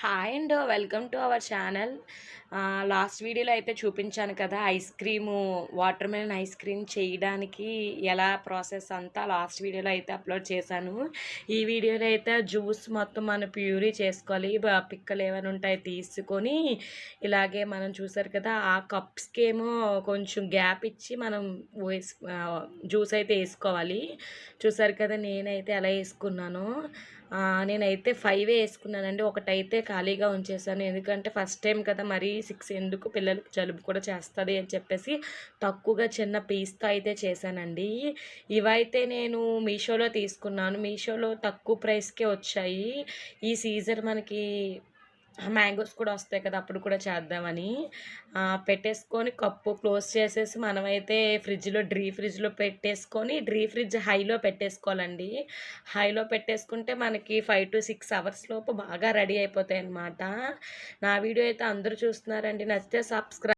Hi and welcome to our channel. Last వీడియోలో అయితే చూపించాను కదా ice cream water melon ice cream చేయడానికి ఎలా ప్రాసెస్ అంతా లాస్ట్ వీడియోలో అయితే అప్లోడ్ చేశాను. ఈ వీడియోలో అయితే జ్యూస్ మొత్తం మనం ప్యూరీ చేసుకోవాలి. పిక్కలు ఏమైనా ఉంటాయి తీసుకొని ఇలాగే మనం చూసారు కదా ఆ కప్స్కి ఏమో కొంచెం గ్యాప్ ఇచ్చి మనం జ్యూస్ అయితే వేసుకోవాలి. చూసారు కదా నేనైతే ఎలా వేసుకున్నాను. నేనైతే 5 వేసుకున్నానండి. ఒకటైతే ఖాళీగా ఉంచేసాను. ఎందుకంటే ఫస్ట్ టైం కదా, మరీ 6 ఎందుకు, పిల్లలకి జలుబు కూడా చేస్తుంది అని చెప్పేసి తక్కువగా చిన్న పీస్తో అయితే చేశానండి. ఇవైతే నేను మీషోలో తీసుకున్నాను. మీషోలో తక్కువ ప్రైస్కే వచ్చాయి. ఈ సీజన్ మనకి మ్యాంగోస్ కూడా వస్తాయి కదా, అప్పుడు కూడా చేద్దామని పెట్టేసుకొని కప్పు క్లోజ్ చేసేసి మనమైతే ఫ్రిడ్జ్లో పెట్టేసుకొని ఫ్రిడ్జ్ హైలో పెట్టేసుకోవాలండి. హైలో పెట్టేసుకుంటే మనకి 5 to 6 అవర్స్ లోపు బాగా రెడీ అయిపోతాయి అన్నమాట. నా వీడియో అయితే అందరూ చూస్తున్నారండి. నచ్చితే సబ్స్క్రైబ్